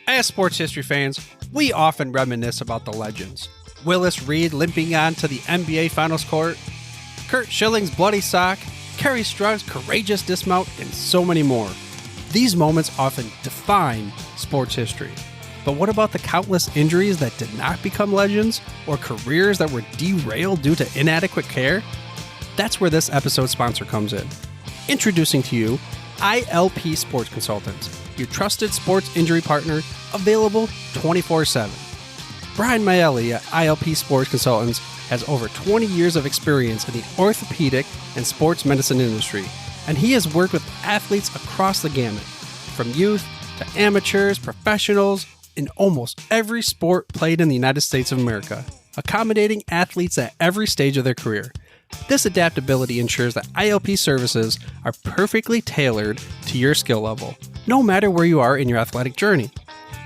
As sports history fans, we often reminisce about the legends. Willis Reed limping on to the NBA Finals court, Kurt Schilling's bloody sock, Kerry Strug's courageous dismount, and so many more. These moments often define sports history. But what about the countless injuries that did not become legends, or careers that were derailed due to inadequate care? That's where this episode's sponsor comes in. Introducing to you, ILP Sports Consultants, your trusted sports injury partner, available 24/7. Brian Maelli at ILP Sports Consultants has over 20 years of experience in the orthopedic and sports medicine industry, and he has worked with athletes across the gamut, from youth to amateurs, professionals, in almost every sport played in the United States of America, accommodating athletes at every stage of their career. This adaptability ensures that ILP services are perfectly tailored to your skill level, no matter where you are in your athletic journey.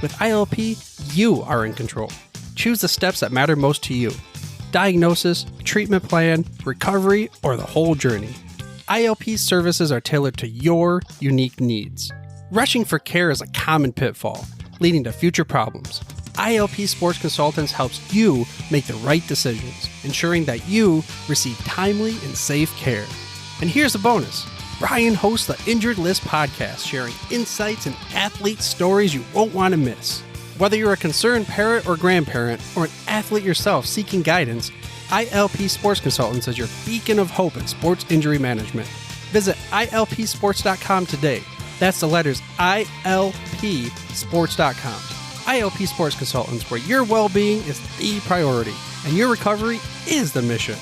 With ILP, you are in control. Choose the steps that matter most to you. Diagnosis, treatment plan, recovery, or the whole journey. ILP services are tailored to your unique needs. Rushing for care is a common pitfall, leading to future problems. ILP Sports Consultants helps you make the right decisions, ensuring that you receive timely and safe care. And here's a bonus. Brian hosts the Injured List podcast, sharing insights and athlete stories you won't want to miss. Whether you're a concerned parent or grandparent, or an athlete yourself seeking guidance, ILP Sports Consultants is your beacon of hope in sports injury management. Visit ilpsports.com today. That's the letters ilpsports.com. ILP Sports Consultants, where your well-being is the priority and your recovery is the mission.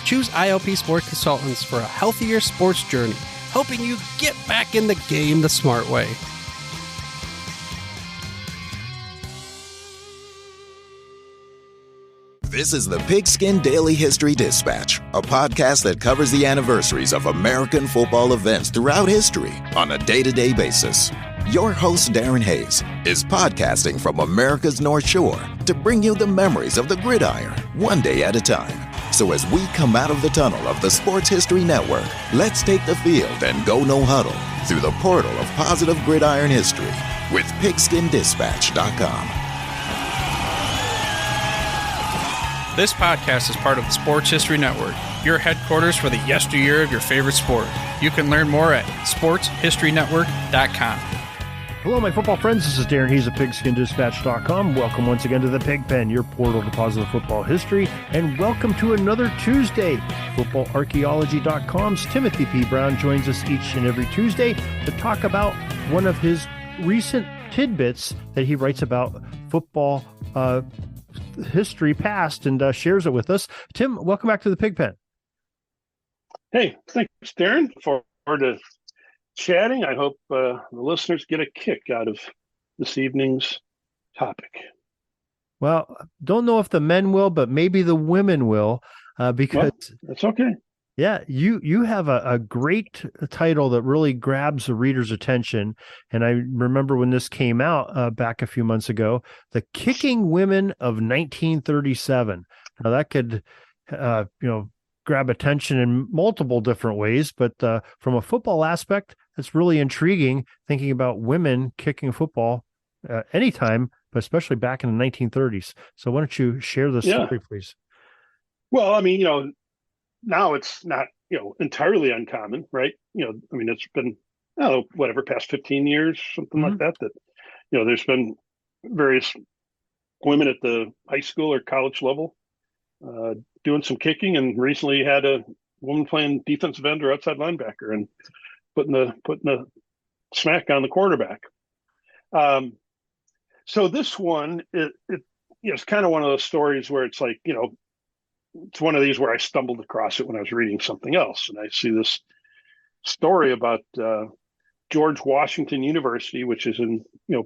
Choose ILP Sports Consultants for a healthier sports journey, helping you get back in the game the smart way. This is the Pigskin Daily History Dispatch, a podcast that covers the anniversaries of American football events throughout history on a day-to-day basis. Your host, Darren Hayes, is podcasting from America's North Shore to bring you the memories of the gridiron, one day at a time. So as we come out of the tunnel of the Sports History Network, let's take the field and go no huddle through the portal of positive gridiron history with PigskinDispatch.com. This podcast is part of the Sports History Network, your headquarters for the yesteryear of your favorite sport. You can learn more at sportshistorynetwork.com. Hello, my football friends. This is Darren Hayes of PigskinDispatch.com. Welcome once again to the Pig Pen, your portal to positive football history, and welcome to another Tuesday. FootballArchaeology.com's Timothy P. Brown joins us each and every Tuesday to talk about one of his recent tidbits that he writes about football history past and shares it with us. Tim, welcome back to the Pig Pen. Hey, thanks, Darren. Forward to chatting. I hope the listeners get a kick out of this evening's topic. Well, don't know if the men will, but maybe the women will, because that's okay. Yeah, you have a great title that really grabs the reader's attention. And I remember when this came out back a few months ago, The Kicking Women of 1937. Now that could, grab attention in multiple different ways, but from a football aspect, it's really intriguing thinking about women kicking football anytime, but especially back in the 1930s. So why don't you share this story, please? Well, I mean, now it's not, entirely uncommon, right? It's been, past 15 years, something like that, there's been various women at the high school or college level doing some kicking, and recently had a woman playing defensive end or outside linebacker and putting the smack on the quarterback. So this one, it's kind of one of those stories where it's like, it's one of these where I stumbled across it when I was reading something else. And I see this story about George Washington University, which is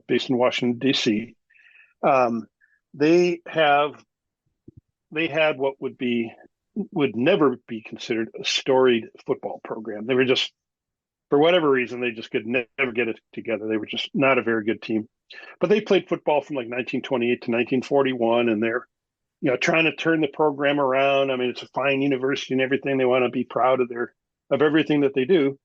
based in Washington, D.C. They had what would never be considered a storied football program. They were just, for whatever reason, they just could never get it together. They were just not a very good team. But they played football from like 1928 to 1941, and they're trying to turn the program around. I mean, it's a fine university and everything. They want to be proud of everything that they do.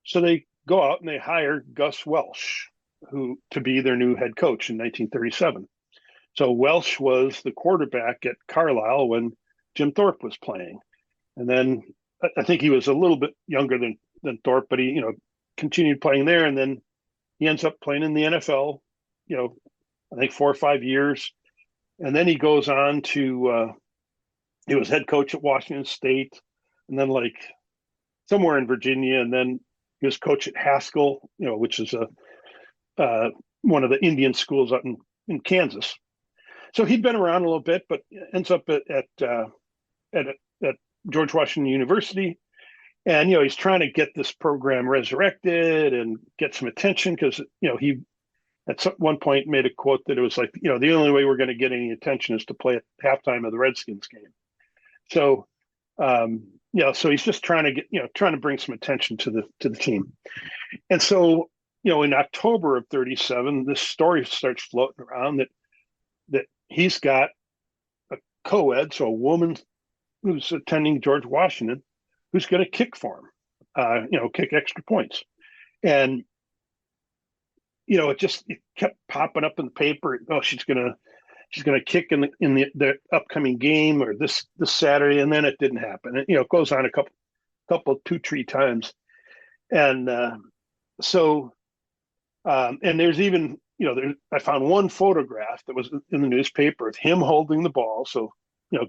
So they go out and they hire Gus Welsh. who to be their new head coach in 1937. So Welsh was the quarterback at Carlisle when Jim Thorpe was playing, and then I think he was a little bit younger than Thorpe, but he continued playing there, and then he ends up playing in the NFL. I think 4 or 5 years, and then he goes on to he was head coach at Washington State, and then like somewhere in Virginia, and then he was coach at Haskell, which is one of the Indian schools out in Kansas. So he'd been around a little bit, but ends up at George Washington University, and he's trying to get this program resurrected and get some attention because he at one point made a quote that it was like the only way we're going to get any attention is to play at halftime of the Redskins game. So so he's just trying to bring some attention to the team, and so in October of 37, this story starts floating around that he's got a co-ed, so a woman who's attending George Washington, who's going to kick for him, kick extra points. And, it kept popping up in the paper. Oh, she's going to kick in the upcoming game or this Saturday. And then it didn't happen. It goes on a couple 2-3 times. And and there's even, I found one photograph that was in the newspaper of him holding the ball. So,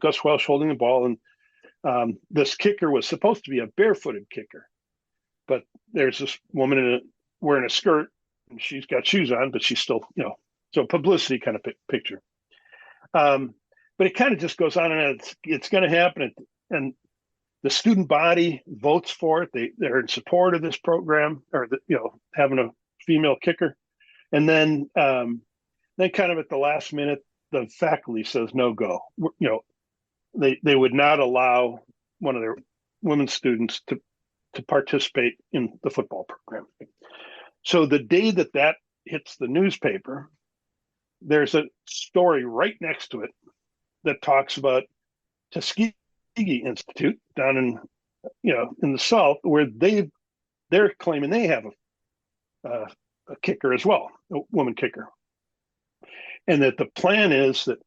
Gus Welsh holding the ball, and this kicker was supposed to be a barefooted kicker, but there's this woman wearing a skirt, and she's got shoes on, but she's still, so publicity kind of picture. But it kind of just goes on, and it's going to happen, and the student body votes for it. They're in support of this program, or having a female kicker. And then kind of at the last minute, the faculty says no go. They would not allow one of their women students to participate in the football program. So the day that hits the newspaper, there's a story right next to it that talks about Tuskegee Institute down in the South, where they're claiming they have a kicker as well, a woman kicker, and that the plan is that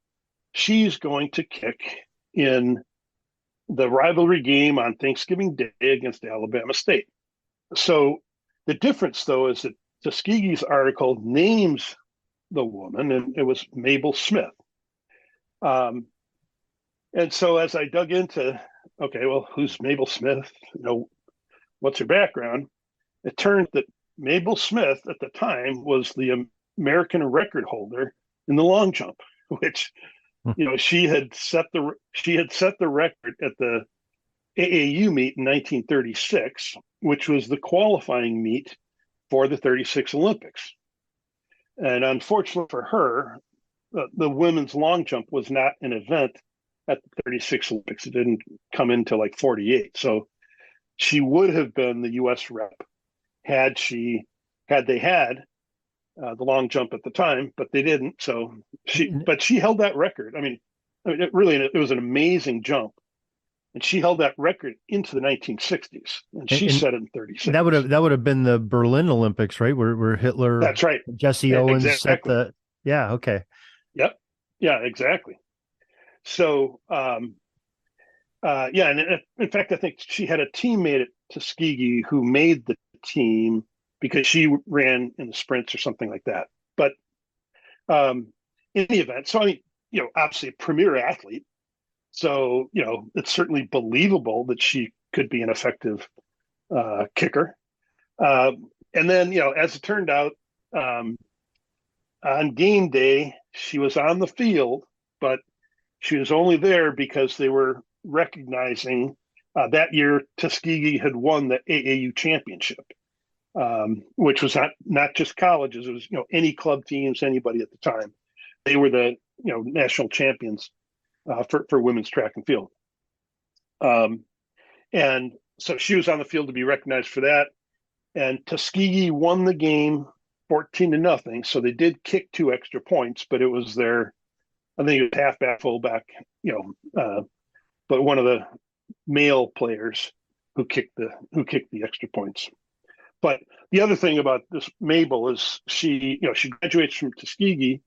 she's going to kick in the rivalry game on Thanksgiving Day against Alabama State. So the difference, though, is that Tuskegee's article names the woman, and it was Mabel Smith. And so as I dug into, okay, well, who's Mabel Smith? What's her background? It turned that Mabel Smith at the time was the American record holder in the long jump, which she had set the record at the AAU meet in 1936, which was the qualifying meet for the 36 Olympics. And unfortunately for her, the women's long jump was not an event at the 36 Olympics. It didn't come into like 48. So she would have been the U.S. rep had they had the long jump at the time, but they didn't. So she held that record. I mean, it was an amazing jump, and she held that record into the 1960s, and she set it in 36. That would have been the Berlin Olympics, right? Where Hitler, that's right, Jesse Owens exactly. set the. Yeah. Okay. Yep. Yeah. Exactly. So, and in fact, I think she had a teammate at Tuskegee who made the team because she ran in the sprints or something like that. But in the event, so I mean, obviously a premier athlete. So, it's certainly believable that she could be an effective kicker. And then, as it turned out, on game day, she was on the field, but she was only there because they were recognizing that year Tuskegee had won the AAU championship, which was not just colleges. It was, any club teams, anybody at the time. They were the, national champions for women's track and field. And so she was on the field to be recognized for that. And Tuskegee won the game 14-0. So they did kick 2 extra points, but it was I think it was halfback, fullback, but one of the male players who kicked the extra points. But the other thing about this Mabel is she graduates from Tuskegee,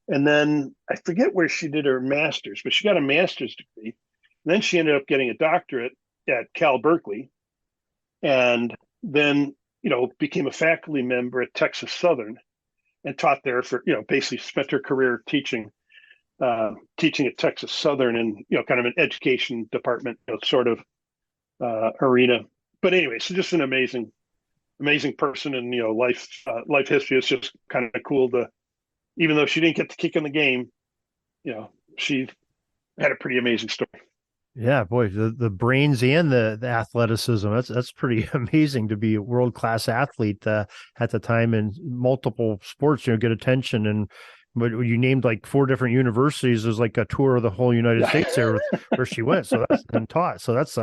and then I forget where she did her master's, but she got a master's degree. And then she ended up getting a doctorate at Cal Berkeley, and then became a faculty member at Texas Southern, and taught there for basically spent her career teaching at Texas Southern in kind of an education department sort of arena. But anyway, so just an amazing person, and life history is just kind of cool to, even though she didn't get the kick in the game, she had a pretty amazing story. Yeah, boy, the brains and the athleticism, that's pretty amazing to be a world-class athlete at the time in multiple sports, get attention. And but you named like 4 different universities. There's like a tour of the whole United States there where she went. So that's been taught. So that's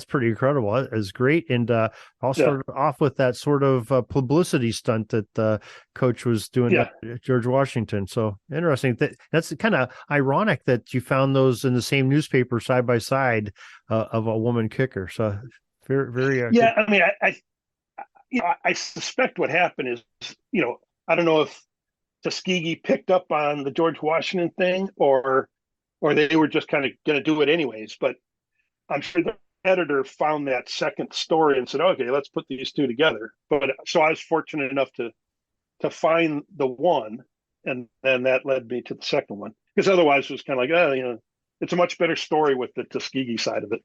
pretty incredible. It's great. And I'll start off with that sort of publicity stunt that coach was doing at George Washington. So interesting. That's kind of ironic that you found those in the same newspaper side by side of a woman kicker. So very, very. Yeah. Good. I mean, I suspect what happened is, I don't know if Tuskegee picked up on the George Washington thing, or they were just kind of going to do it anyways. But I'm sure the editor found that second story and said, "Okay, let's put these two together." But so I was fortunate enough to find the one, and then that led me to the second one, because otherwise it was kind of like, it's a much better story with the Tuskegee side of it.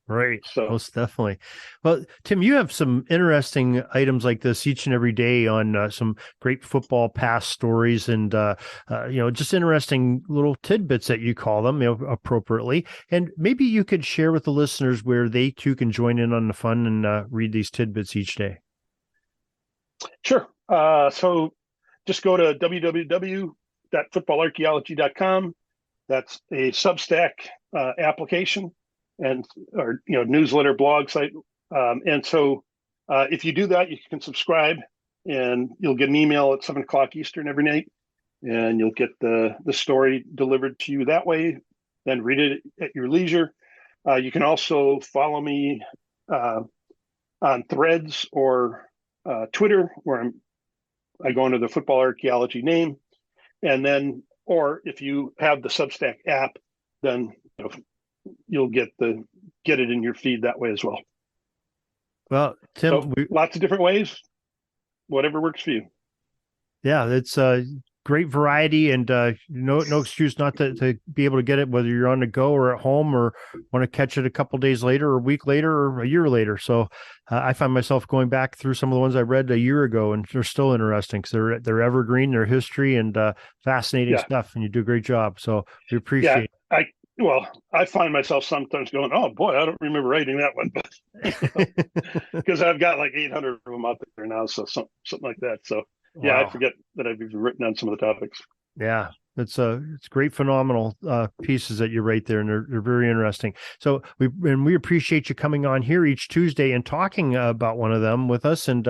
Right. So most definitely. Well, Tim, you have some interesting items like this each and every day on some great football past stories, and just interesting little tidbits that you call them appropriately. And maybe you could share with the listeners where they too can join in on the fun and read these tidbits each day. Sure. So just go to www.footballarchaeology.com. That's a Substack application or newsletter blog site, and so if you do that, you can subscribe, and you'll get an email at 7:00 Eastern every night, and you'll get the story delivered to you that way. Then read it at your leisure. You can also follow me on Threads or Twitter, where I go under the Football Archaeology name, and then, or if you have the Substack app, then you'll get it in your feed that way as well. Well, Tim, lots of different ways, whatever works for you. Yeah, it's a great variety, and no excuse not to be able to get it, whether you're on the go or at home, or want to catch it a couple days later, or a week later, or a year later. So I find myself going back through some of the ones I read a year ago, and they're still interesting because they're evergreen, their history, and fascinating stuff, and you do a great job. So we appreciate it. I find myself sometimes going, "Oh boy, I don't remember writing that one," but because I've got like 800 of them out there now, so something like that. So yeah, wow. I forget that I've even written on some of the topics. Yeah, it's great, phenomenal pieces that you write there, and they're very interesting. So we appreciate you coming on here each Tuesday and talking about one of them with us, and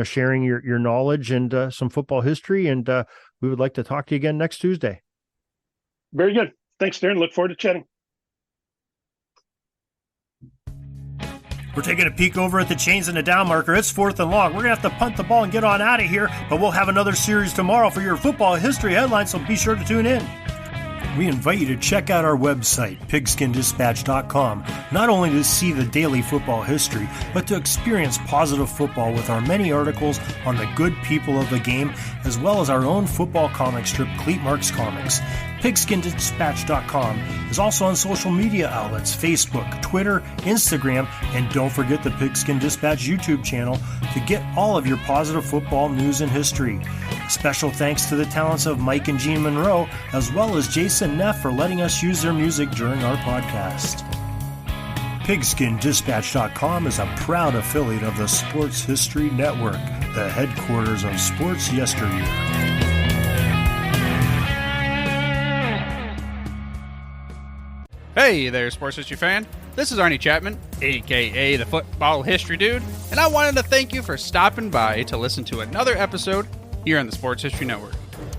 sharing your knowledge and some football history. And we would like to talk to you again next Tuesday. Very good. Thanks, Darren. Look forward to chatting. We're taking a peek over at the chains and the down marker. It's 4th and long. We're going to have to punt the ball and get on out of here, but we'll have another series tomorrow for your football history headlines, so be sure to tune in. We invite you to check out our website, pigskindispatch.com, not only to see the daily football history, but to experience positive football with our many articles on the good people of the game, as well as our own football comic strip, Cleat Marks Comics. Pigskindispatch.com is also on social media outlets, Facebook, Twitter, Instagram, and don't forget the Pigskin Dispatch YouTube channel to get all of your positive football news and history. Special thanks to the talents of Mike and Gene Monroe, as well as Jason Neff, for letting us use their music during our podcast. PigskinDispatch.com is a proud affiliate of the Sports History Network, the headquarters of sports yesteryear. Hey there, sports history fan. This is Arnie Chapman, aka the Football History Dude, and I wanted to thank you for stopping by to listen to another episode here on the Sports History Network.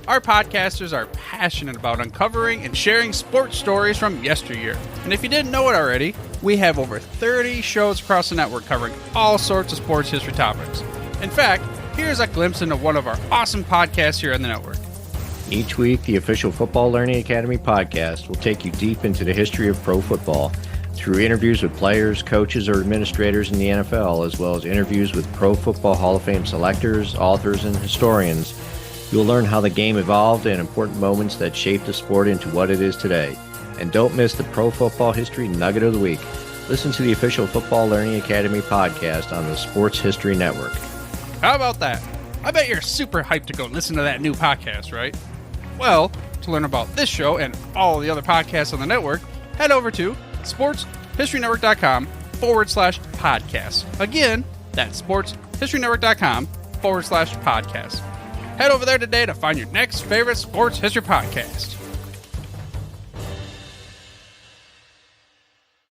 Our podcasters are passionate about uncovering and sharing sports stories from yesteryear. And if you didn't know it already, we have over 30 shows across the network covering all sorts of sports history topics. In fact, here's a glimpse into one of our awesome podcasts here on the network. Each week, the official Football Learning Academy podcast will take you deep into the history of pro football through interviews with players, coaches, or administrators in the NFL, as well as interviews with Pro Football Hall of Fame selectors, authors, and historians. You'll learn how the game evolved and important moments that shaped the sport into what it is today. And don't miss the Pro Football History Nugget of the Week. Listen to the official Football Learning Academy podcast on the Sports History Network. How about that? I bet you're super hyped to go listen to that new podcast, right? Well, to learn about this show and all the other podcasts on the network, head over to sportshistorynetwork.com/podcast. Again, that's sportshistorynetwork.com/podcast. Head over there today to find your next favorite sports history podcast.